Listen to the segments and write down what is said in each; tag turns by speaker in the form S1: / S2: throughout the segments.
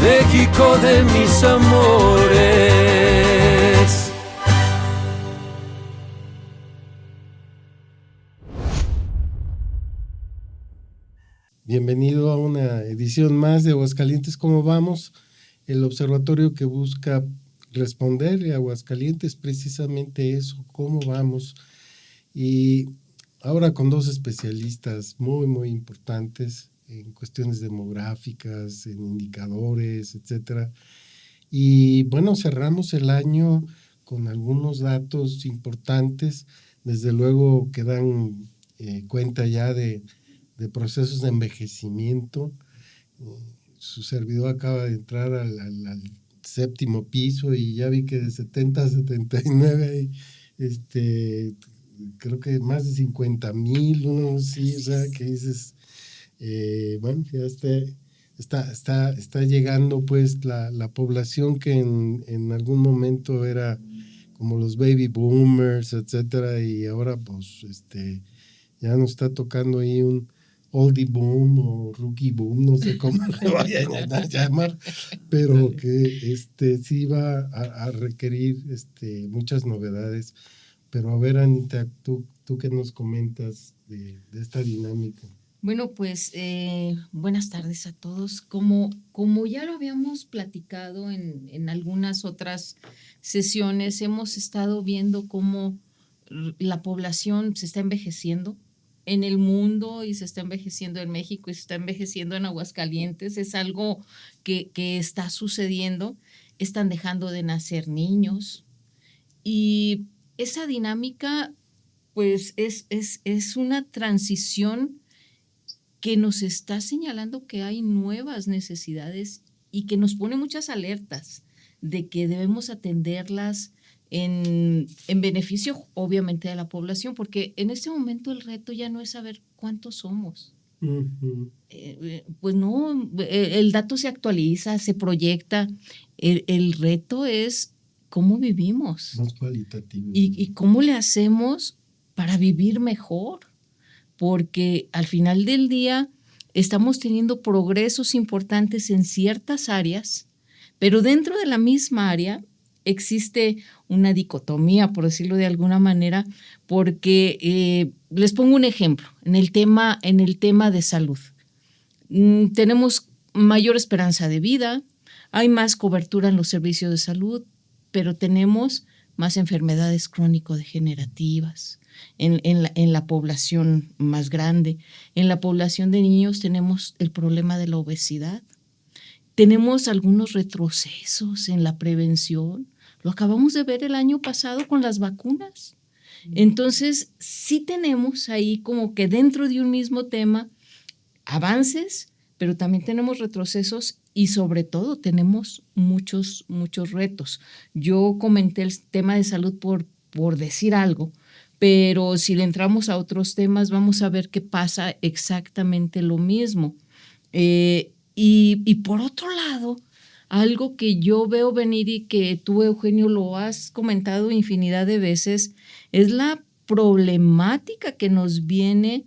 S1: México de mis amores.
S2: Bienvenido a una edición más de Aguascalientes, ¿cómo vamos? El observatorio que busca responderle a Aguascalientes precisamente eso, ¿cómo vamos? Y ahora con dos especialistas muy importantes en cuestiones demográficas, en indicadores, etcétera. Y bueno, cerramos el año con algunos datos importantes, desde luego que dan cuenta ya de procesos de envejecimiento. Su servidor acaba de entrar al séptimo piso y ya vi que de 70 a 79 creo que más de 50,000, ¿no? Sí, o sea, que dices, bueno, ya está llegando pues la población que en algún momento era como los baby boomers, etcétera, y ahora pues ya nos está tocando ahí un oldie boom o rookie boom, no sé cómo le vayan a llamar, pero que sí va a requerir muchas novedades. Pero a ver, Anita, ¿tú qué nos comentas de esta dinámica?
S3: Bueno, pues buenas tardes a todos. Como ya lo habíamos platicado en algunas otras sesiones, hemos estado viendo cómo la población se está envejeciendo en el mundo y se está envejeciendo en México y se está envejeciendo en Aguascalientes. Es algo que está sucediendo. Están dejando de nacer niños y esa dinámica pues es una transición que nos está señalando que hay nuevas necesidades y que nos pone muchas alertas de que debemos atenderlas en beneficio, obviamente, de la población, porque en este momento el reto ya no es saber cuántos somos.
S2: Uh-huh.
S3: Pues no, el dato se actualiza, se proyecta. El reto es cómo vivimos.
S2: Más cualitativo.
S3: Y cómo le hacemos para vivir mejor. Porque al final del día estamos teniendo progresos importantes en ciertas áreas, pero dentro de la misma área existe una dicotomía, por decirlo de alguna manera, porque les pongo un ejemplo, en el tema de salud. Tenemos mayor esperanza de vida, hay más cobertura en los servicios de salud, pero tenemos más enfermedades crónico-degenerativas. En la población más grande. En la población de niños tenemos el problema de la obesidad. Tenemos algunos retrocesos en la prevención. Lo acabamos de ver el año pasado con las vacunas. Entonces, sí tenemos ahí como que dentro de un mismo tema avances, pero también tenemos retrocesos y sobre todo tenemos muchos retos. Yo comenté el tema de salud por decir algo, pero si le entramos a otros temas vamos a ver que pasa exactamente lo mismo. Y por otro lado, algo que yo veo venir y que tú, Eugenio, lo has comentado infinidad de veces, es la problemática que nos viene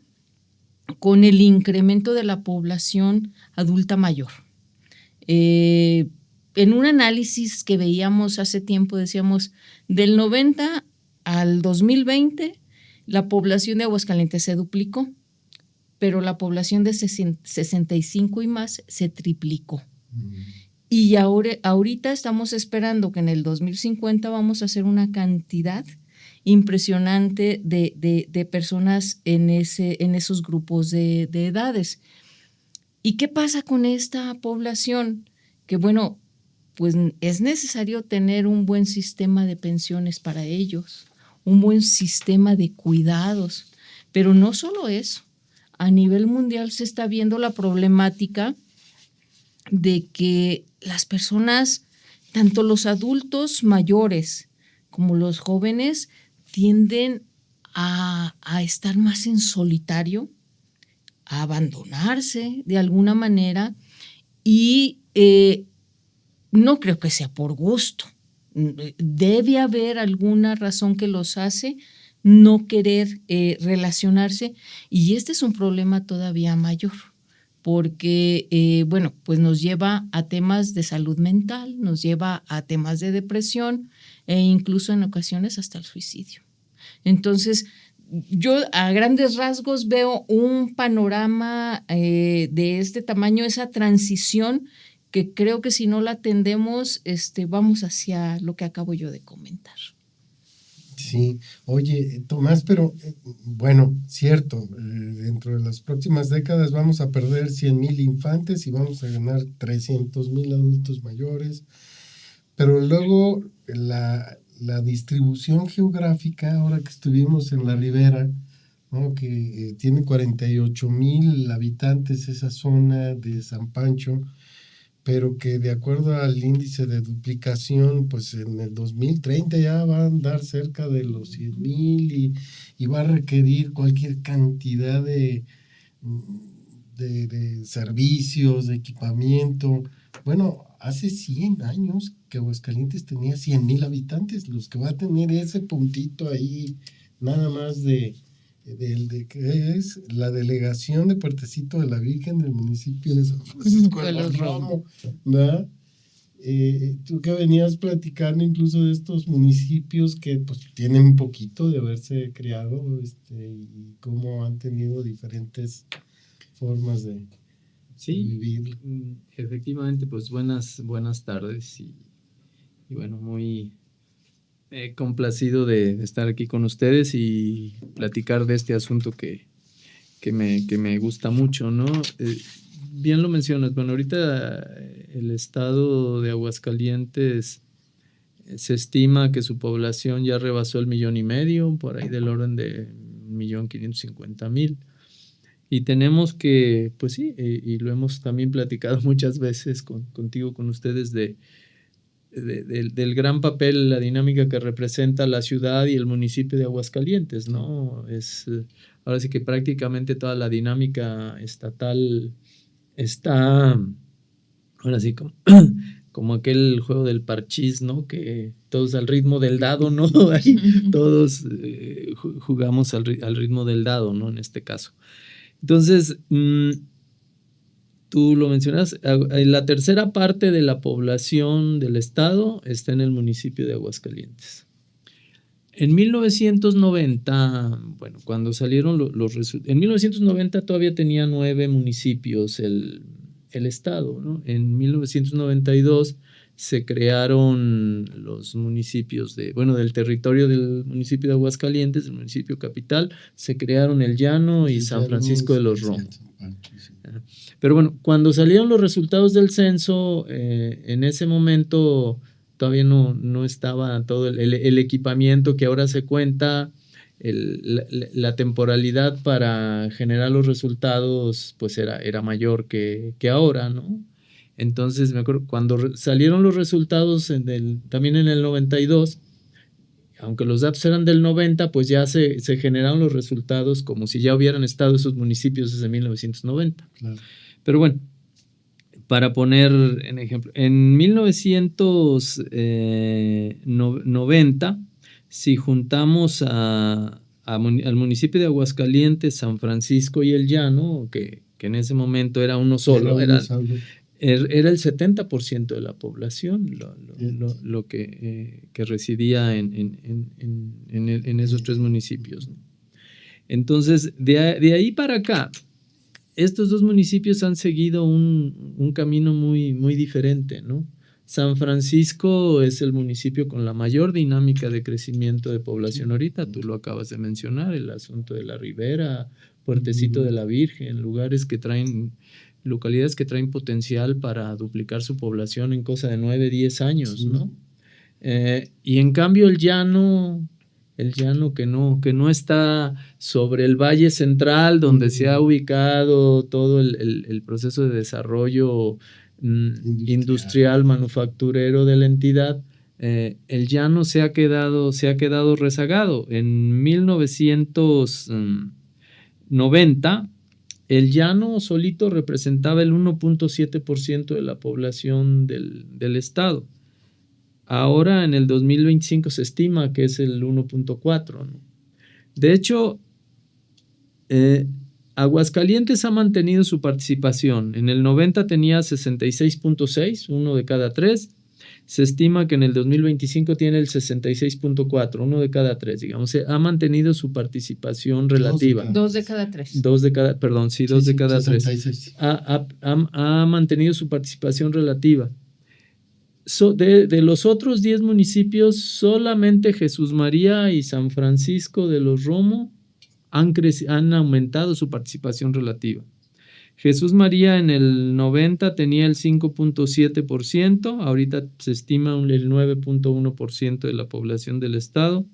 S3: con el incremento de la población adulta mayor. En un análisis que veíamos hace tiempo decíamos, del 90 al 2020, la población de Aguascalientes se duplicó, pero la población de 65 y más se triplicó. Y ahorita estamos esperando que en el 2050 vamos a hacer una cantidad impresionante de personas en esos grupos de edades. ¿Y qué pasa con esta población? Que bueno, pues es necesario tener un buen sistema de pensiones para ellos, un buen sistema de cuidados, pero no solo eso. A nivel mundial se está viendo la problemática de que las personas, tanto los adultos mayores como los jóvenes, tienden a estar más en solitario, a abandonarse de alguna manera y no creo que sea por gusto. Debe haber alguna razón que los hace no querer relacionarse y este es un problema todavía mayor porque, bueno, pues nos lleva a temas de salud mental, nos lleva a temas de depresión e incluso en ocasiones hasta el suicidio. Entonces, yo a grandes rasgos veo un panorama de este tamaño, esa transición que creo que si no la atendemos, vamos hacia lo que acabo yo de comentar.
S2: Sí, oye, Tomás, pero bueno, cierto, dentro de las próximas décadas vamos a perder 100,000 infantes y vamos a ganar 300,000 adultos mayores, pero luego la distribución geográfica, ahora que estuvimos en la Ribera, ¿no? Que tiene 48,000 habitantes esa zona de San Pancho, pero que de acuerdo al índice de duplicación, pues en el 2030 ya va a andar cerca de los 100,000 y va a requerir cualquier cantidad de servicios, de equipamiento. Bueno, hace 100 años que Aguascalientes tenía 100,000 habitantes, los que va a tener ese puntito ahí, nada más de que es la delegación de Puertecito de la Virgen del municipio de San Francisco de los Romo, ¿verdad? Tú que venías platicando incluso de estos municipios que pues tienen un poquito de haberse creado, y cómo han tenido diferentes formas de vivir.
S1: Efectivamente, pues buenas tardes y bueno, muy complacido de estar aquí con ustedes y platicar de este asunto que me gusta mucho, ¿no? Bien lo mencionas, bueno, ahorita el estado de Aguascalientes se estima que su población ya rebasó el 1,500,000, por ahí del orden de 1,550,000. Y tenemos que, pues sí, y lo hemos también platicado muchas veces contigo, con ustedes, del gran papel, la dinámica que representa la ciudad y el municipio de Aguascalientes, ¿no? Ahora sí que prácticamente toda la dinámica estatal está, ahora sí, como aquel juego del parchís, ¿no? Que todos al ritmo del dado, ¿no? Ahí todos jugamos al ritmo del dado, ¿no? En este caso. Entonces, tú lo mencionas, la tercera parte de la población del estado está en el municipio de Aguascalientes. En 1990, bueno, cuando salieron los resultados, en 1990 todavía tenía 9 municipios el estado, ¿no? En 1992 se crearon los municipios del territorio del municipio de Aguascalientes, del municipio capital, se crearon El Llano y San Francisco de los Romo. Pero bueno, cuando salieron los resultados del censo, en ese momento todavía no estaba todo el equipamiento que ahora se cuenta, la temporalidad para generar los resultados pues era mayor que ahora, ¿no? Entonces me acuerdo, cuando salieron los resultados también en el 92, aunque los datos eran del 90, pues ya se generaron los resultados como si ya hubieran estado esos municipios desde 1990. Claro. Pero bueno, para poner en ejemplo, en 1990, si juntamos al municipio de Aguascalientes, San Francisco y El Llano, que en ese momento era uno solo, era el 70% de la población lo que residía en esos 3 municipios, ¿no? Entonces, de ahí para acá, estos 2 municipios han seguido un camino muy, muy diferente, ¿no? San Francisco es el municipio con la mayor dinámica de crecimiento de población ahorita, tú lo acabas de mencionar, el asunto de la Ribera, Puertecito de la Virgen, localidades que traen potencial para duplicar su población en cosa de 9, 10 años, ¿no? Y en cambio el llano que no está sobre el Valle Central, donde se ha ubicado todo el proceso de desarrollo industrial, manufacturero de la entidad, el llano se ha quedado rezagado. En 1990, el llano solito representaba el 1.7% de la población del estado. Ahora en el 2025 se estima que es el 1.4%, ¿no? De hecho, Aguascalientes ha mantenido su participación. En el 90 tenía 66.6, 1 de cada 3. Se estima que en el 2025 tiene el 66.4, 1 de cada 3, digamos. Ha mantenido su participación relativa.
S3: 2 de cada 3.
S1: 2 de cada, perdón, sí, 2 de cada 3.
S2: 66.
S1: Ha mantenido su participación relativa. De los otros 10 municipios, solamente Jesús María y San Francisco de los Romo han aumentado su participación relativa. Jesús María en el 90 tenía el 5.7%, ahorita se estima el 9.1% de la población del estado,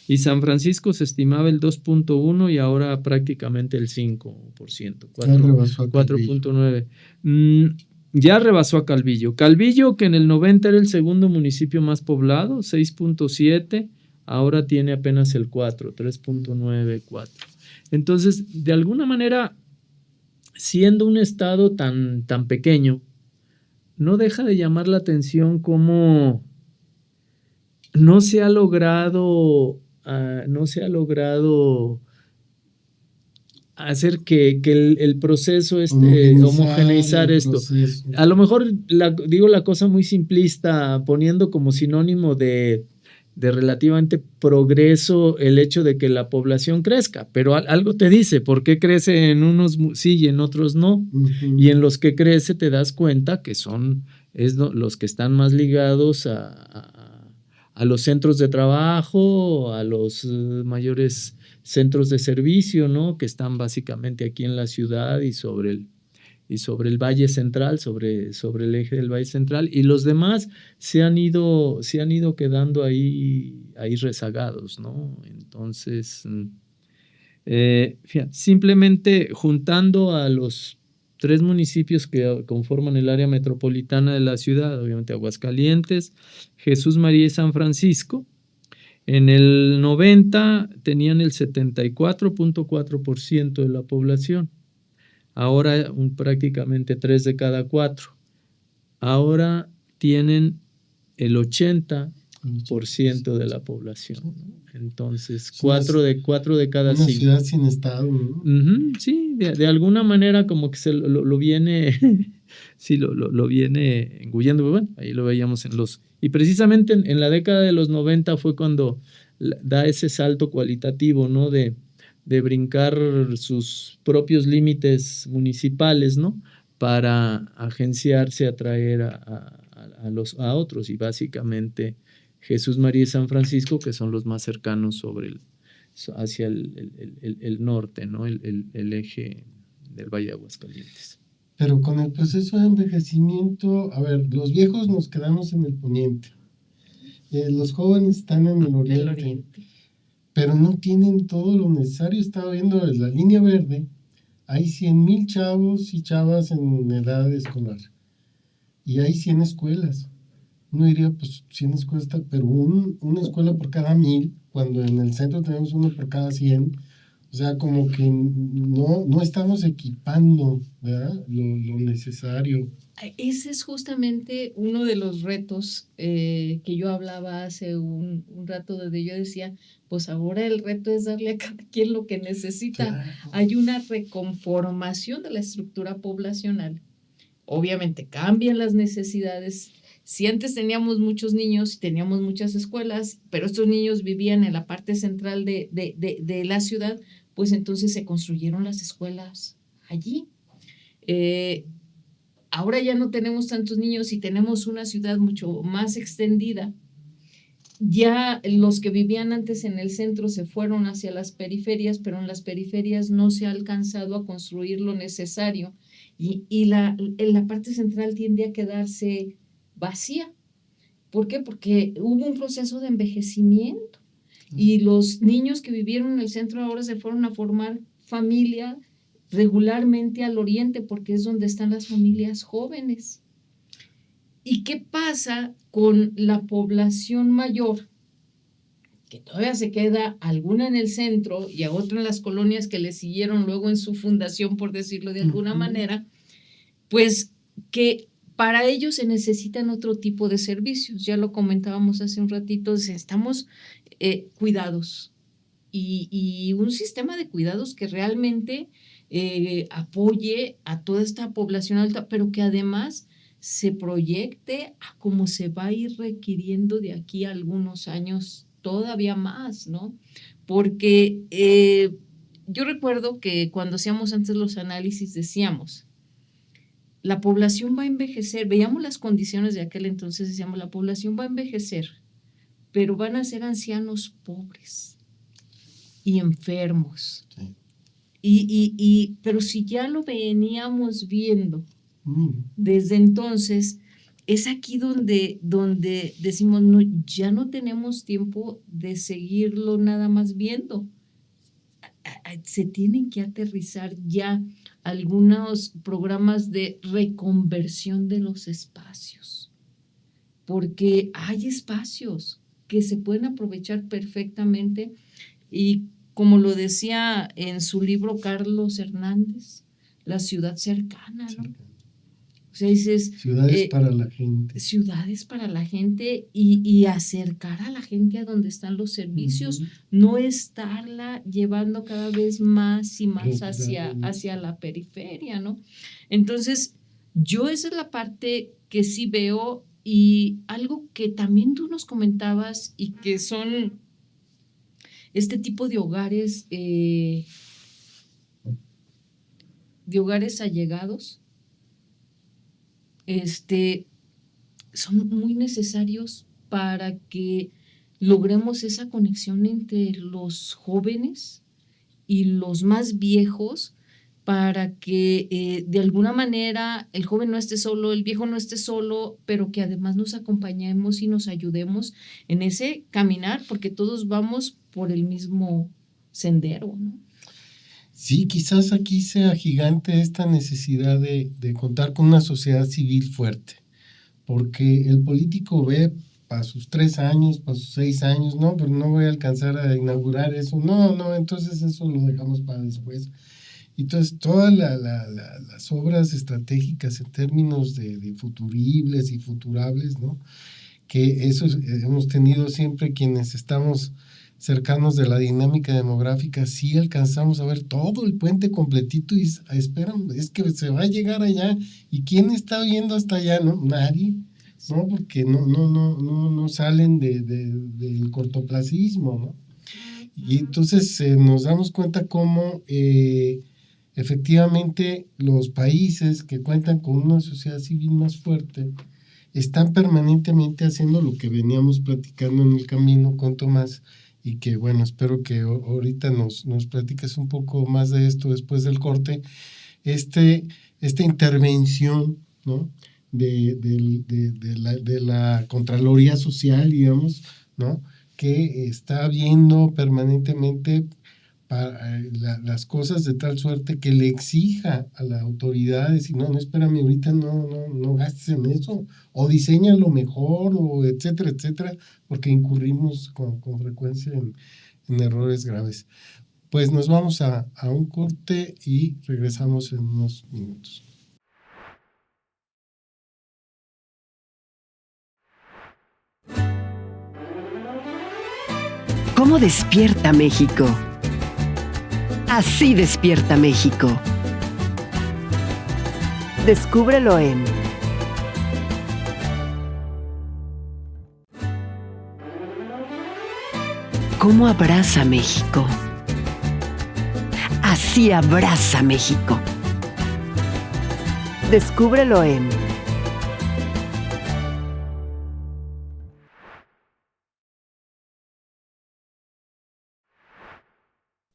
S1: y San Francisco se estimaba el 2.1% y ahora prácticamente el 5%, 4.9%. Ya rebasó a Calvillo. Calvillo, que en el 90 era el segundo municipio más poblado, 6.7%, ahora tiene apenas el 3.94%. Entonces, de alguna manera, siendo un estado tan pequeño, no deja de llamar la atención cómo no se ha logrado hacer que el proceso homogeneizar esto. Proceso. A lo mejor digo la cosa muy simplista, poniendo como sinónimo de relativamente progreso el hecho de que la población crezca, pero algo te dice por qué crece en unos sí y en otros no. Uh-huh. Y en los que crece te das cuenta que son los que están más ligados a los centros de trabajo, a los mayores centros de servicio, ¿no? Que están básicamente aquí en la ciudad y sobre el Valle Central, sobre el eje del Valle Central, y los demás se han ido quedando ahí rezagados, ¿no? Entonces, fíjate, simplemente juntando a los 3 municipios que conforman el área metropolitana de la ciudad, obviamente Aguascalientes, Jesús María y San Francisco, en el 90 tenían el 74.4% de la población. Ahora prácticamente 3 de cada 4. Ahora tienen el 80% de la población, ¿no? Entonces, 4 de cada 5.
S2: Una ciudad sin estado, ¿no?
S1: Uh-huh, sí, de alguna manera como que se lo viene, sí, lo viene engullendo. Bueno, ahí lo veíamos y precisamente en la década de los 90 fue cuando da ese salto cualitativo, ¿no? De brincar sus propios límites municipales, ¿no? Para agenciarse, atraer a otros, y básicamente Jesús María y San Francisco, que son los más cercanos hacia el norte, ¿no? El eje del Valle de Aguascalientes.
S2: Pero con el proceso de envejecimiento, a ver, los viejos nos quedamos en el poniente, los jóvenes están en el oriente. Pero no tienen todo lo necesario. Estaba viendo la línea verde, hay 100,000 chavos y chavas en edad escolar, y hay 100 escuelas. Uno diría, pues 100 escuelas, pero una escuela por cada 1,000, cuando en el centro tenemos uno por cada 100. O sea, como que no estamos equipando, ¿verdad?, lo necesario.
S3: Ese es justamente uno de los retos que yo hablaba hace un rato, donde yo decía, pues ahora el reto es darle a cada quien lo que necesita. Claro. Hay una reconformación de la estructura poblacional. Obviamente cambian las necesidades. Si antes teníamos muchos niños y teníamos muchas escuelas, pero estos niños vivían en la parte central de la ciudad, pues entonces se construyeron las escuelas allí. Ahora ya no tenemos tantos niños y tenemos una ciudad mucho más extendida. Ya los que vivían antes en el centro se fueron hacia las periferias, pero en las periferias no se ha alcanzado a construir lo necesario, y la parte central tiende a quedarse vacía. ¿Por qué? Porque hubo un proceso de envejecimiento y los niños que vivieron en el centro ahora se fueron a formar familia regularmente al oriente, porque es donde están las familias jóvenes. ¿Y qué pasa con la población mayor? Que todavía se queda alguna en el centro y a otra en las colonias que le siguieron luego en su fundación, por decirlo de alguna manera, pues que para ellos se necesitan otro tipo de servicios. Ya lo comentábamos hace un ratito, necesitamos cuidados y un sistema de cuidados que realmente apoye a toda esta población alta, pero que además se proyecte a cómo se va a ir requiriendo de aquí a algunos años todavía más, ¿no? Porque yo recuerdo que cuando hacíamos antes los análisis decíamos, la población va a envejecer, veíamos las condiciones de aquel entonces, decíamos, la población va a envejecer, pero van a ser ancianos pobres y enfermos. Sí. Pero si ya lo veníamos viendo desde entonces, es aquí donde decimos, no, ya no tenemos tiempo de seguirlo nada más viendo. Se tienen que aterrizar ya algunos programas de reconversión de los espacios, porque hay espacios que se pueden aprovechar perfectamente y como lo decía en su libro Carlos Hernández, la ciudad cercana, ¿no? O sea, dices,
S2: ciudades para la gente.
S3: Ciudades para la gente y acercar a la gente a donde están los servicios, no estarla llevando cada vez más y más hacia la periferia, ¿no? Entonces, yo esa es la parte que sí veo y algo que también tú nos comentabas y que son este tipo de hogares allegados, son muy necesarios para que logremos esa conexión entre los jóvenes y los más viejos, para que de alguna manera el joven no esté solo, el viejo no esté solo, pero que además nos acompañemos y nos ayudemos en ese caminar, porque todos vamos por el mismo sendero, ¿no?
S2: Sí, quizás aquí sea gigante esta necesidad de contar con una sociedad civil fuerte, porque el político ve para sus 3 años, para sus 6 años, no, pero no voy a alcanzar a inaugurar eso, no, entonces eso lo dejamos para después. Entonces, todas las obras estratégicas en términos de futuribles y futurables, ¿no? Que eso hemos tenido siempre quienes estamos cercanos de la dinámica demográfica, sí alcanzamos a ver todo el puente completito y esperan, es que se va a llegar allá. ¿Y quién está viendo hasta allá? No, nadie, ¿no? Porque no salen del cortoplacismo, ¿no? Y entonces nos damos cuenta cómo efectivamente los países que cuentan con una sociedad civil más fuerte están permanentemente haciendo lo que veníamos platicando en el camino con Tomás, y que bueno, espero que ahorita nos platiques un poco más de esto después del corte, esta intervención, ¿no? de la Contraloría Social, digamos, ¿no? Que está viendo permanentemente las cosas de tal suerte que le exija a la autoridad decir, no, espérame, ahorita no gastes en eso, o diseñalo mejor, o etcétera, porque incurrimos con frecuencia en errores graves. Pues nos vamos a un corte y regresamos en unos minutos.
S4: ¿Cómo despierta México? Así despierta México. Descúbrelo en ¿Cómo abraza México? Así abraza México. Descúbrelo en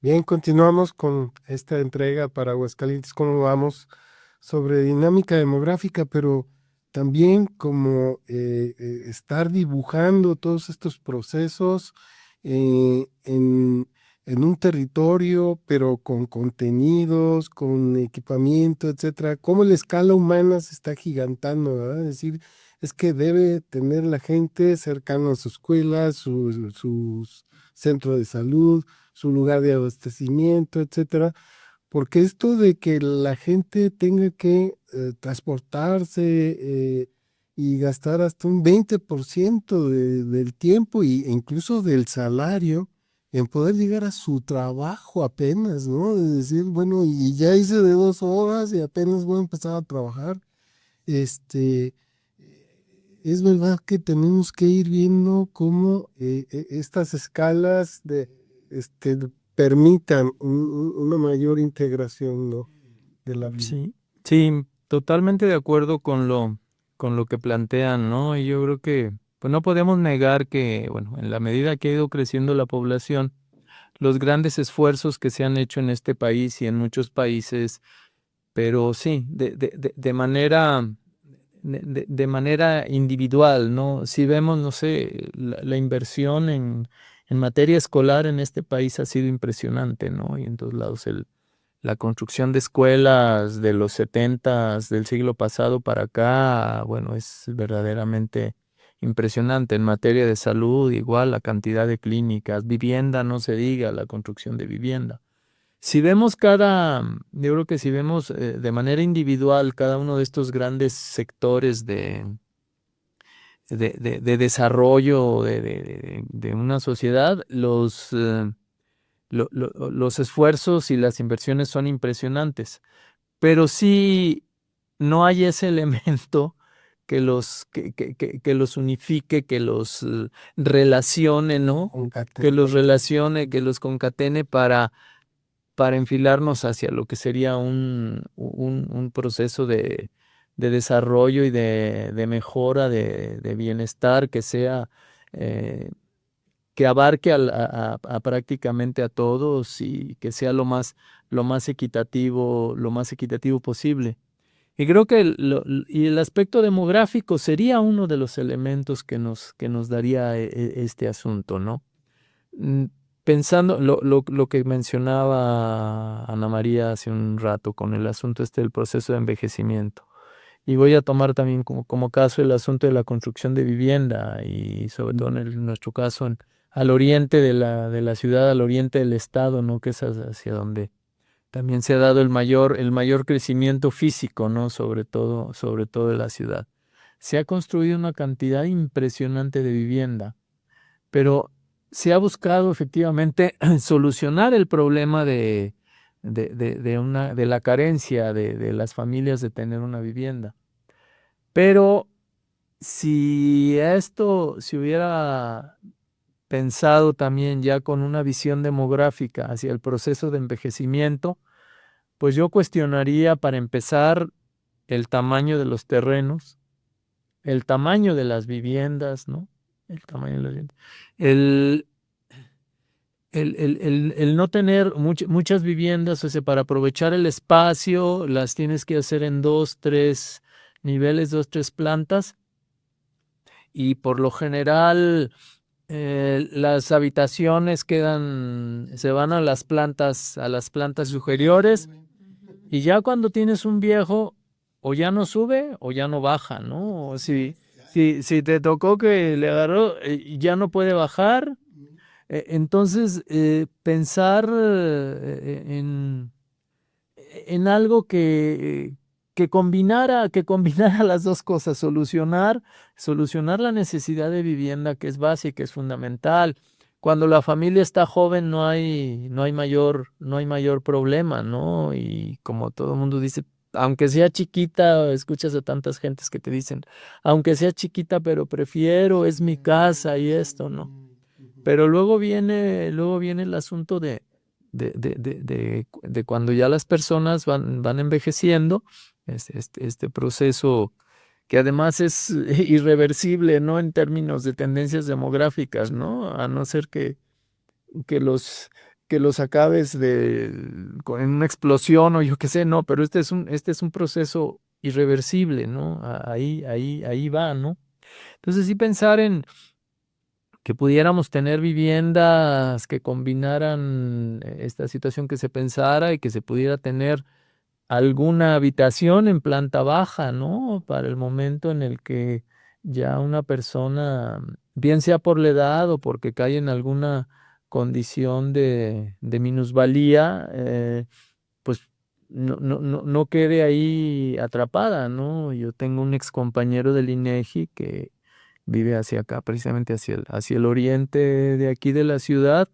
S2: Bien, continuamos con esta entrega para Aguascalientes, cómo vamos, sobre dinámica demográfica, pero también como estar dibujando todos estos procesos en un territorio, pero con contenidos, con equipamiento, etcétera. Cómo la escala humana se está gigantando, ¿verdad? Es decir, es que debe tener la gente cercana a su escuela, su centro de salud, su lugar de abastecimiento, etcétera, porque esto de que la gente tenga que transportarse y gastar hasta un 20% del tiempo e incluso del salario en poder llegar a su trabajo apenas, ¿no? De decir, bueno, y ya hice de 2 horas y apenas voy a empezar a trabajar. Este, es verdad que tenemos que ir viendo cómo estas escalas permitan una mayor integración, ¿no? De la vida.
S1: Sí, sí, totalmente de acuerdo con lo que plantean, ¿no? Y yo creo que pues no podemos negar que, bueno, en la medida que ha ido creciendo la población, los grandes esfuerzos que se han hecho en este país y en muchos países, pero sí, de manera individual, ¿no? Si vemos, no sé, la inversión en materia escolar en este país ha sido impresionante, ¿no? Y en todos lados la construcción de escuelas de los 70s del siglo pasado para acá, bueno, es verdaderamente impresionante. En materia de salud, igual la cantidad de clínicas, vivienda, no se diga, la construcción de vivienda. Si vemos yo creo que si vemos de manera individual cada uno de estos grandes sectores de desarrollo de una sociedad, los esfuerzos y las inversiones son impresionantes, pero sí no hay ese elemento que los unifique, que los relacione, ¿no? Que los relacione, que los concatene para enfilarnos hacia lo que sería un proceso de desarrollo y de mejora, de bienestar que sea, que abarque a prácticamente a todos y que sea lo más equitativo posible. Y creo que y el aspecto demográfico sería uno de los elementos que nos daría este asunto, ¿no? Pensando lo que mencionaba Ana María hace un rato con el asunto del proceso de envejecimiento. Y voy a tomar también como caso el asunto de la construcción de vivienda y sobre todo en nuestro caso al oriente de la ciudad, al oriente del estado, ¿no? Que es hacia donde también se ha dado el mayor crecimiento físico, ¿no? Sobre todo de la ciudad. Se ha construido una cantidad impresionante de vivienda, pero se ha buscado efectivamente solucionar el problema de la carencia de las familias de tener una vivienda. Pero si esto se hubiera pensado también ya con una visión demográfica hacia el proceso de envejecimiento, pues yo cuestionaría para empezar el tamaño de los terrenos, el tamaño de las viviendas, ¿no? El tamaño de las viviendas. El no tener muchas viviendas, o sea, para aprovechar el espacio, las tienes que hacer en 2, 3 niveles, 2, 3 plantas, y por lo general las habitaciones se van a las plantas superiores, y ya cuando tienes un viejo, o ya no sube o ya no baja, ¿no? O si te tocó que le agarró, ya no puede bajar. Entonces, pensar en algo que combinara las dos cosas, solucionar la necesidad de vivienda, que es básica, es fundamental. Cuando la familia está joven no hay mayor problema, ¿no? Y como todo el mundo dice, aunque sea chiquita, escuchas a tantas gentes que te dicen, aunque sea chiquita, pero prefiero, es mi casa y esto, ¿no? Pero luego viene el asunto de cuando ya las personas van envejeciendo, este proceso que además es irreversible, ¿no? En términos de tendencias demográficas, ¿no? A no ser que los acabes en una explosión o yo qué sé, no, pero este es un proceso irreversible, ¿no? Ahí va, ¿no? Entonces sí pensar en que pudiéramos tener viviendas que combinaran esta situación que se pensara y que se pudiera tener alguna habitación en planta baja, ¿no? Para el momento en el que ya una persona, bien sea por la edad o porque cae en alguna condición de minusvalía, pues no quede ahí atrapada, ¿no? Yo tengo un excompañero del INEGI que vive hacia acá, precisamente hacia el oriente de aquí de la ciudad,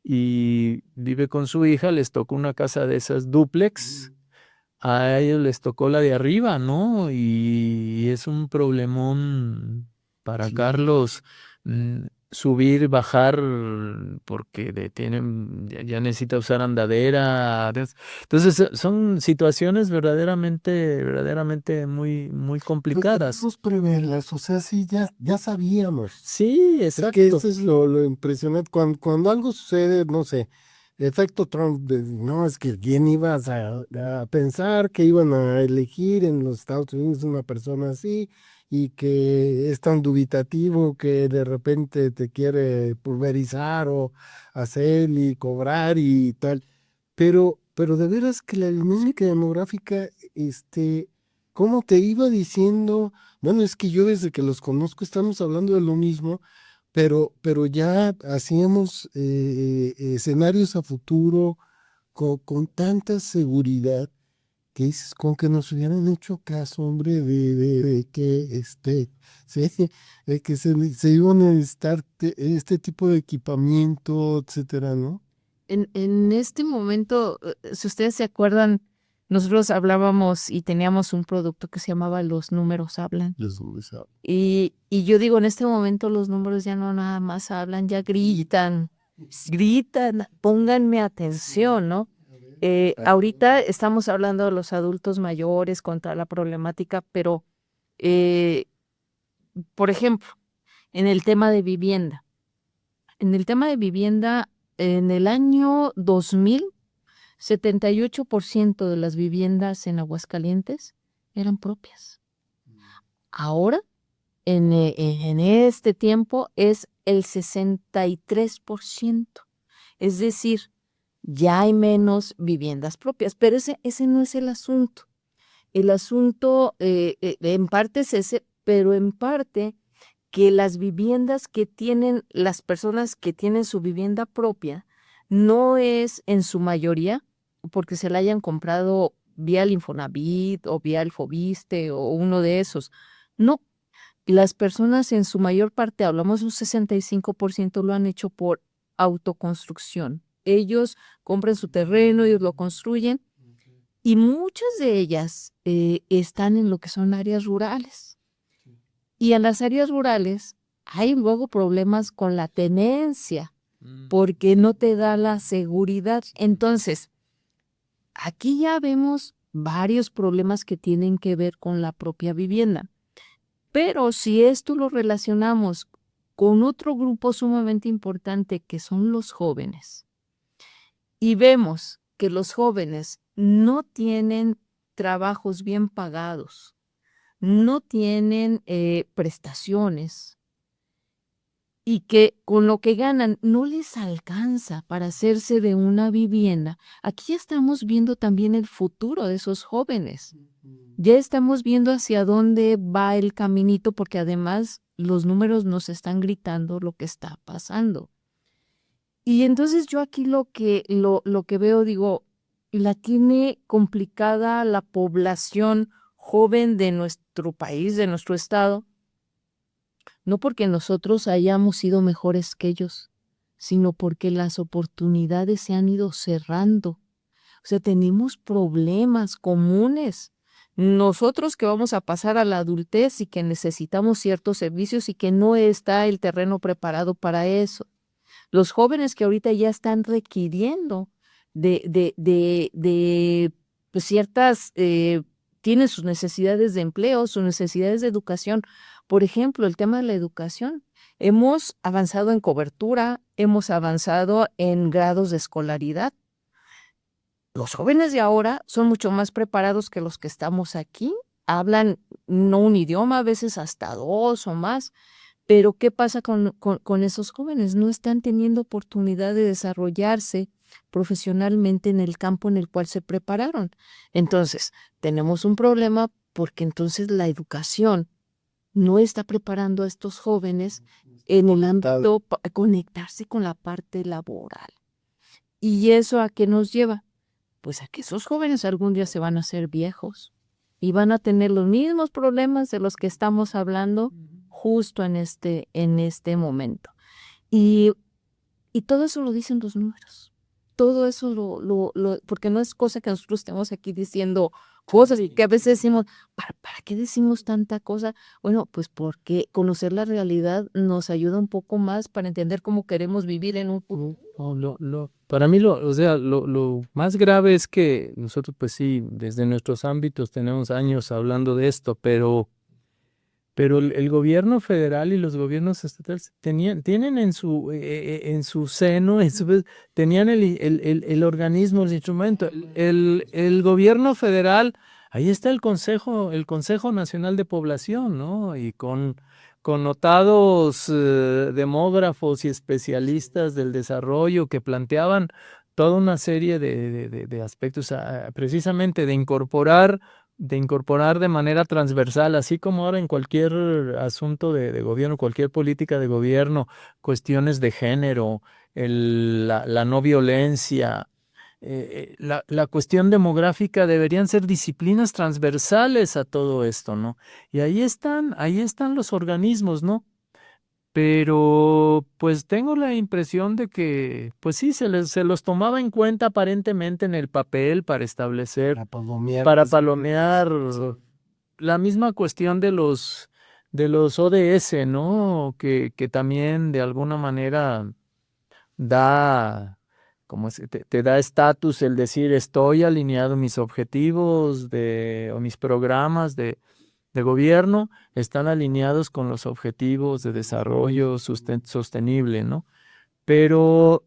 S1: y vive con su hija, les tocó una casa de esas dúplex, a ellos les tocó la de arriba, ¿no? Y es un problemón para
S2: Sí.
S1: Carlos subir, bajar, porque ya necesita usar andadera. Entonces son situaciones verdaderamente muy, muy
S2: Pues
S1: complicadas.
S2: debemos preverlas, o sea, sí, ya sabíamos.
S1: Sí,
S2: Es que
S1: exacto.
S2: eso es lo impresionante. Cuando algo sucede, no sé, efecto Trump, no, es que quién ibas a pensar que iban a elegir en los Estados Unidos una persona así y que es tan dubitativo que de repente te quiere pulverizar o hacer y cobrar y tal. Pero de veras que la dinámica demográfica, ¿cómo te iba diciendo? Bueno, es que yo desde que los conozco estamos hablando de lo mismo, pero ya hacíamos escenarios a futuro con tanta seguridad que dices, con que nos hubieran hecho caso, hombre, de que sí, de que se iba a necesitar este tipo de equipamiento, etcétera, ¿no?
S3: En este momento, si ustedes se acuerdan, nosotros hablábamos y teníamos un producto que se llamaba Los números hablan. Y yo digo, en este momento los números ya no nada más hablan, ya gritan, pónganme atención, ¿no? Ahorita estamos hablando de los adultos mayores contra la problemática, pero, eh, por ejemplo, en el tema de vivienda. En el tema de vivienda, en el año 2000, 78% de las viviendas en Aguascalientes eran propias. Ahora, en este tiempo, es el 63%. Es decir, ya hay menos viviendas propias, pero ese no es el asunto. El asunto en parte es ese, pero en parte que las viviendas que tienen, las personas que tienen su vivienda propia, no es en su mayoría porque se la hayan comprado vía el Infonavit o vía el Fobiste o uno de esos. No, las personas en su mayor parte, hablamos de un 65%, lo han hecho por autoconstrucción. Ellos compran su terreno, ellos lo construyen y muchas de ellas están en lo que son áreas rurales. Y en las áreas rurales hay luego problemas con la tenencia porque no te da la seguridad. Entonces, aquí ya vemos varios problemas que tienen que ver con la propia vivienda. Pero si esto lo relacionamos con otro grupo sumamente importante que son los jóvenes, y vemos que los jóvenes no tienen trabajos bien pagados, no tienen prestaciones y que con lo que ganan no les alcanza para hacerse de una vivienda, aquí estamos viendo también el futuro de esos jóvenes. Ya estamos viendo hacia dónde va el caminito porque además los números nos están gritando lo que está pasando. Y entonces yo aquí lo que veo, digo, la tiene complicada la población joven de nuestro país, de nuestro estado, no porque nosotros hayamos sido mejores que ellos, sino porque las oportunidades se han ido cerrando. O sea, tenemos problemas comunes. Nosotros que vamos a pasar a la adultez y que necesitamos ciertos servicios y que no está el terreno preparado para eso. Los jóvenes que ahorita ya están requiriendo pues, ciertas, tienen sus necesidades de empleo, sus necesidades de educación. Por ejemplo, el tema de la educación. Hemos avanzado en cobertura, hemos avanzado en grados de escolaridad. Los jóvenes de ahora son mucho más preparados que los que estamos aquí. Hablan no un idioma, a veces hasta dos o más. Pero ¿qué pasa con esos jóvenes? No están teniendo oportunidad de desarrollarse profesionalmente en el campo en el cual se prepararon. Entonces, tenemos un problema porque entonces la educación no está preparando a estos jóvenes en el ámbito para conectarse con la parte laboral. ¿Y eso a qué nos lleva? Pues a que esos jóvenes algún día se van a hacer viejos y van a tener los mismos problemas de los que estamos hablando justo en este momento. Y Y todo eso lo dicen los números. Todo eso porque no es cosa que nosotros estemos aquí diciendo cosas y que a veces decimos, ¿para qué decimos tanta cosa? Bueno, pues porque conocer la realidad nos ayuda un poco más para entender cómo queremos vivir en un futuro.
S1: Para mí, o sea, lo más grave es que nosotros, pues sí, desde nuestros ámbitos tenemos años hablando de esto, pero el gobierno federal y los gobiernos estatales tienen en su seno, tenían el organismo, el instrumento. El gobierno federal, ahí está el Consejo Nacional de Población, ¿no? Y con connotados demógrafos y especialistas del desarrollo que planteaban toda una serie de aspectos, precisamente de incorporar de manera transversal, así como ahora en cualquier asunto de gobierno, cualquier política de gobierno, cuestiones de género, la no violencia, la cuestión demográfica deberían ser disciplinas transversales a todo esto, ¿no? Y ahí están los organismos, ¿no? Pero pues tengo la impresión de que, pues sí, se los tomaba en cuenta aparentemente en el papel para establecer, para palomear la misma cuestión de los ODS, ¿no? Que también de alguna manera da, te da estatus el decir estoy alineado mis objetivos o mis programas de gobierno están alineados con los objetivos de desarrollo sostenible, ¿no? Pero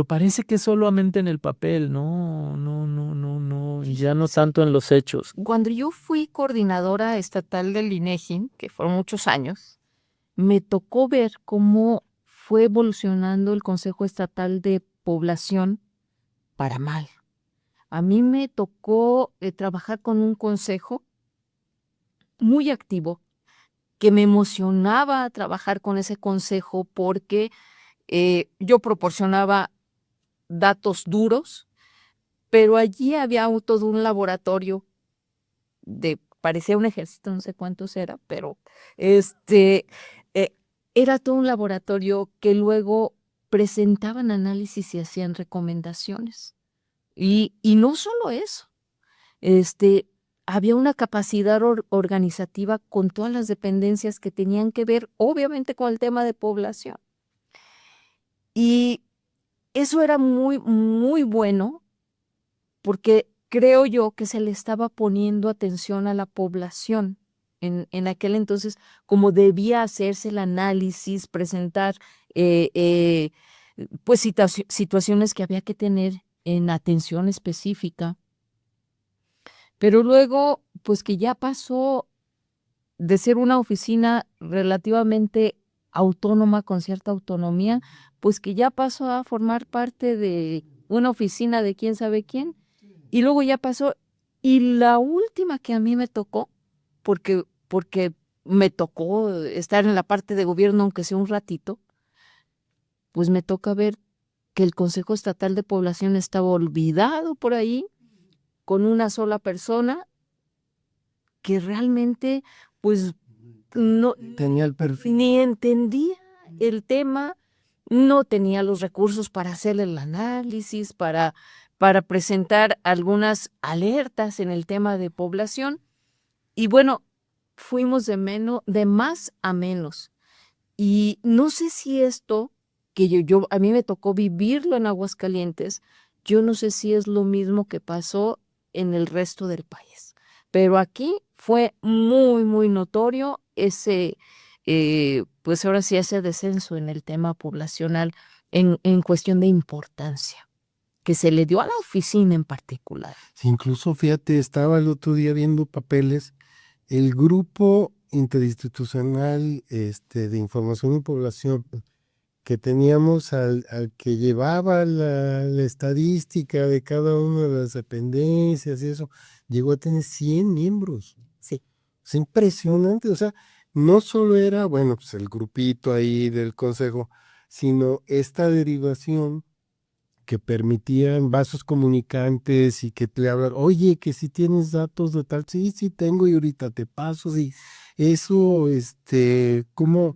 S1: parece que solamente en el papel, no, ya no tanto en los hechos.
S3: Cuando yo fui coordinadora estatal del INEGI, que fueron muchos años, me tocó ver cómo fue evolucionando el Consejo Estatal de Población para mal. A mí me tocó trabajar con un consejo muy activo, que me emocionaba trabajar con ese consejo porque yo proporcionaba datos duros, pero allí había todo un laboratorio parecía un ejército, no sé cuántos era, pero era todo un laboratorio que luego presentaban análisis y hacían recomendaciones. Y no solo eso, había una capacidad organizativa con todas las dependencias que tenían que ver, obviamente, con el tema de población. Y eso era muy, muy bueno porque creo yo que se le estaba poniendo atención a la población en aquel entonces, como debía hacerse el análisis, presentar pues situaciones que había que tener en atención específica. Pero luego, pues que ya pasó de ser una oficina relativamente autónoma, con cierta autonomía, pues que ya pasó a formar parte de una oficina de quién sabe quién, y luego ya pasó, y la última que a mí me tocó, porque me tocó estar en la parte de gobierno, aunque sea un ratito, pues me toca ver que el Consejo Estatal de Población estaba olvidado por ahí, con una sola persona, que realmente, pues, no
S2: Tenía el perfil.
S3: ni entendía el tema, no tenía los recursos para hacer el análisis, para presentar algunas alertas en el tema de población. Y bueno, fuimos de más a menos. Y no sé si esto, que a mí me tocó vivirlo en Aguascalientes, yo no sé si es lo mismo que pasó en el resto del país. Pero aquí fue muy, muy notorio pues ahora sí, ese descenso en el tema poblacional en cuestión de importancia, que se le dio a la oficina en particular.
S2: Sí, incluso, fíjate, estaba el otro día viendo papeles, el grupo interinstitucional de información y población que teníamos al que llevaba la estadística de cada una de las dependencias y eso, llegó a tener 100 miembros.
S3: Sí.
S2: Es impresionante, o sea, no solo era, bueno, pues el grupito ahí del consejo, sino esta derivación que permitían vasos comunicantes y que te hablan, oye, que si tienes datos de tal, sí tengo y ahorita te paso, sí. Eso, cómo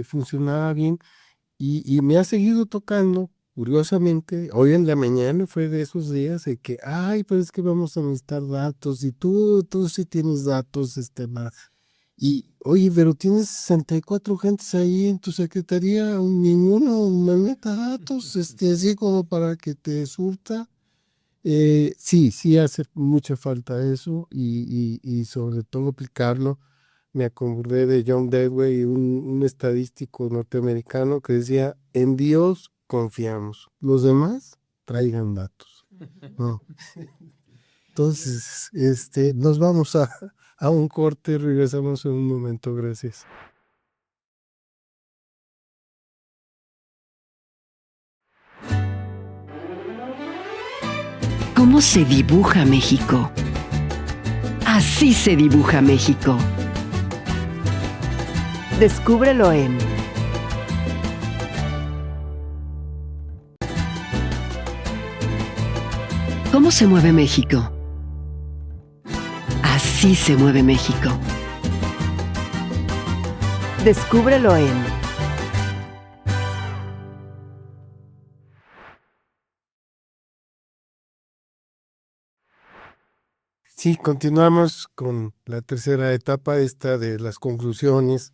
S2: funcionaba bien. Y me ha seguido tocando, curiosamente, hoy en la mañana fue de esos días de que, ay, pero es que vamos a necesitar datos y tú sí tienes datos, y, oye, pero tienes 64 gentes ahí en tu secretaría, ninguno me meta datos, así como para que te surta. Sí hace mucha falta eso y sobre todo aplicarlo. Me acordé de John Dewey, un estadístico norteamericano que decía, en Dios confiamos, los demás traigan datos, ¿no? Entonces, nos vamos a un corte, regresamos en un momento, gracias.
S4: ¿Cómo se dibuja México? Así se dibuja México. Descúbrelo en ¿Cómo se mueve México? Así se mueve México. Descúbrelo en
S2: Sí, continuamos con la tercera etapa esta de las conclusiones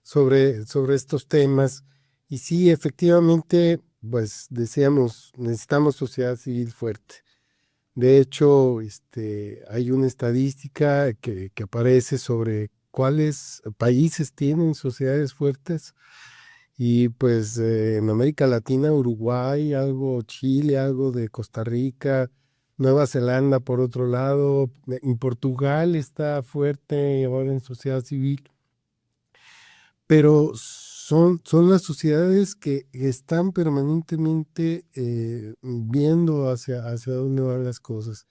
S2: sobre estos temas. Y sí, efectivamente, pues decíamos, necesitamos sociedad civil fuerte. De hecho, hay una estadística que aparece sobre cuáles países tienen sociedades fuertes. Y pues en América Latina, Uruguay, algo Chile, algo de Costa Rica, Nueva Zelanda por otro lado, en Portugal está fuerte ahora en sociedad civil, pero son las sociedades que están permanentemente viendo hacia dónde van las cosas.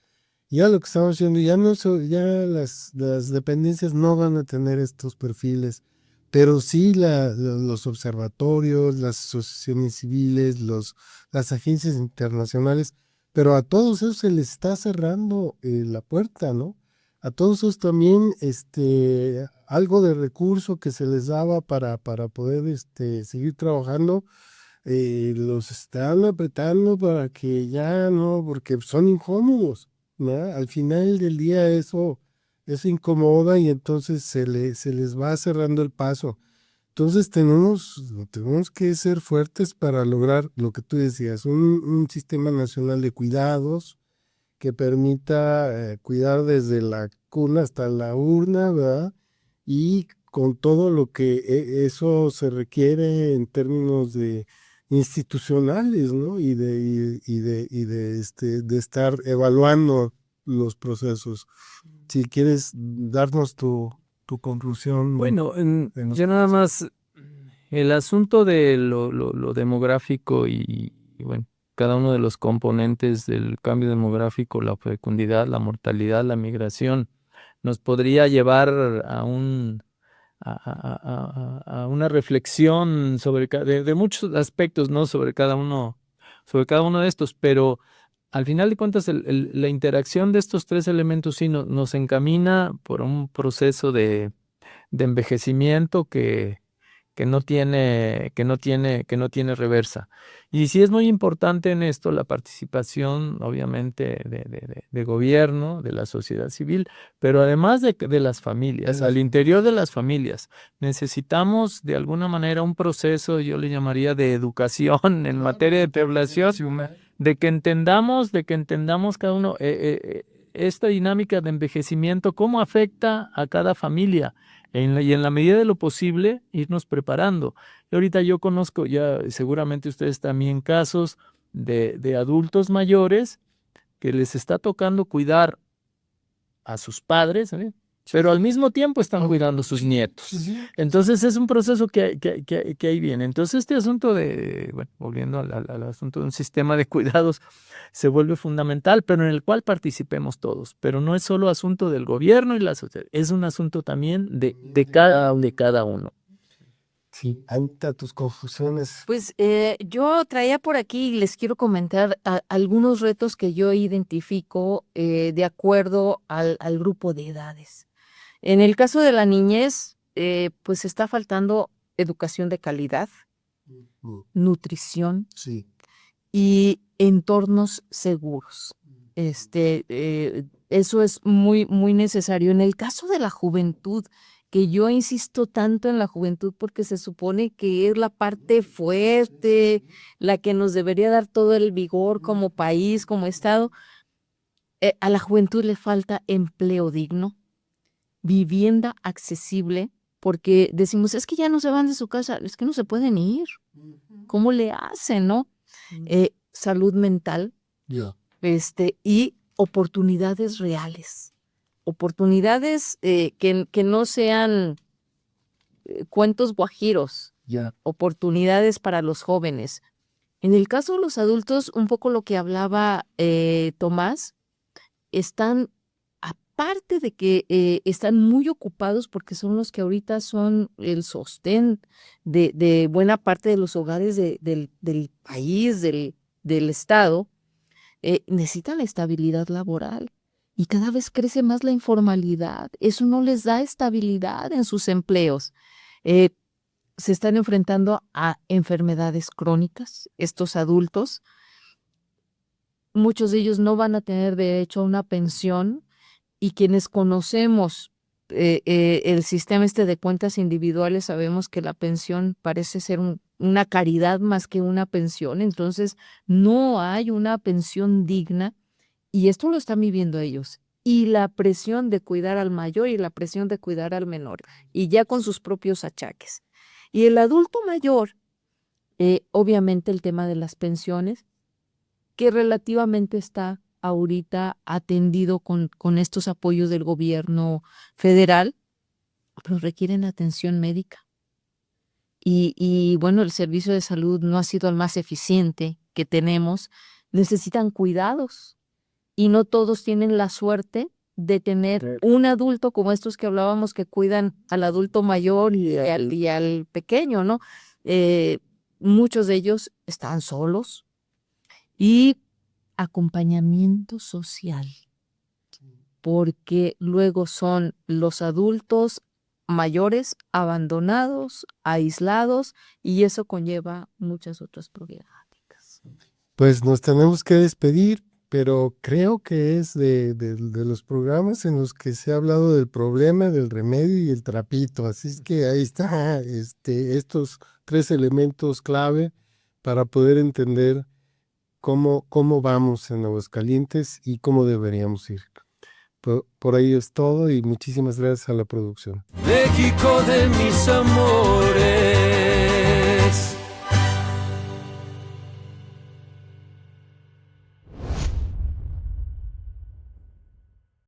S2: Ya lo que estamos haciendo, ya no ya las dependencias no van a tener estos perfiles, pero sí los observatorios, las asociaciones civiles, las agencias internacionales, pero a todos esos se les está cerrando la puerta, ¿no? A todos esos también algo de recurso que se les daba para poder seguir trabajando, los están apretando para que ya no, porque son incómodos, ¿no? Al final del día eso incomoda y entonces se les va cerrando el paso. Entonces tenemos que ser fuertes para lograr lo que tú decías, un sistema nacional de cuidados que permita cuidar desde la cuna hasta la urna, ¿verdad? Y con todo lo que eso se requiere en términos de institucionales, ¿no? De estar evaluando los procesos. Si quieres darnos tu conclusión.
S1: Bueno,
S2: en los
S1: yo nada más, el asunto de lo demográfico y bueno, cada uno de los componentes del cambio demográfico, la fecundidad, la mortalidad, la migración, nos podría llevar a a una reflexión sobre de muchos aspectos, ¿no? Sobre cada uno de estos, pero al final de cuentas la interacción de estos tres elementos sí nos encamina por un proceso de envejecimiento que no tiene reversa. Y sí es muy importante en esto la participación, obviamente, de gobierno, de la sociedad civil, pero además de las familias, al interior de las familias. Necesitamos de alguna manera un proceso, yo le llamaría de educación en materia de población, de que entendamos cada uno esta dinámica de envejecimiento, cómo afecta a cada familia. Y en la medida de lo posible, irnos preparando. Y ahorita yo conozco ya, seguramente ustedes también, casos de adultos mayores que les está tocando cuidar a sus padres, ¿eh? Pero al mismo tiempo están cuidando a sus nietos. Entonces es un proceso que ahí viene. Entonces este asunto bueno, volviendo al asunto de un sistema de cuidados, se vuelve fundamental, pero en el cual participemos todos. Pero no es solo asunto del gobierno y la sociedad, es un asunto también de cada uno.
S2: Sí, Anita, tus confusiones.
S3: Pues yo traía por aquí y les quiero comentar algunos retos que yo identifico de acuerdo al grupo de edades. En el caso de la niñez, pues está faltando educación de calidad, nutrición
S2: Sí.
S3: y entornos seguros. Eso es muy, muy necesario. En el caso de la juventud, que yo insisto tanto en la juventud porque se supone que es la parte fuerte, la que nos debería dar todo el vigor como país, como Estado, a la juventud le falta empleo digno, vivienda accesible, porque decimos, es que ya no se van de su casa, es que no se pueden ir. ¿Cómo le hacen, no? Salud mental,
S2: Ya.
S3: y oportunidades reales. Oportunidades que no sean cuentos guajiros,
S2: Ya.
S3: oportunidades para los jóvenes. En el caso de los adultos, un poco lo que hablaba Tomás, están, aparte de que están muy ocupados porque son los que ahorita son el sostén de buena parte de los hogares del país, del Estado, necesitan la estabilidad laboral y cada vez crece más la informalidad. Eso no les da estabilidad en sus empleos. Se están enfrentando a enfermedades crónicas, estos adultos. Muchos de ellos no van a tener derecho a una pensión y quienes conocemos el sistema de cuentas individuales sabemos que la pensión parece ser una caridad más que una pensión, entonces no hay una pensión digna y esto lo están viviendo ellos. Y la presión de cuidar al mayor y la presión de cuidar al menor, y ya con sus propios achaques. Y el adulto mayor, obviamente el tema de las pensiones, que relativamente está ahorita atendido con estos apoyos del gobierno federal, pero requieren atención médica. Y bueno, el servicio de salud no ha sido el más eficiente que tenemos. Necesitan cuidados y no todos tienen la suerte de tener un adulto como estos que hablábamos que cuidan al adulto mayor y al pequeño, ¿no? Muchos de ellos están solos y acompañamiento social, porque luego son los adultos mayores abandonados, aislados, y eso conlleva muchas otras problemáticas.
S2: Pues nos tenemos que despedir, pero creo que es de los programas en los que se ha hablado del problema, del remedio y el trapito. Así es que ahí está estos 3 elementos clave para poder entender cómo vamos en Aguascalientes y cómo deberíamos ir. Por ahí es todo y muchísimas gracias a la producción.
S5: México de mis amores.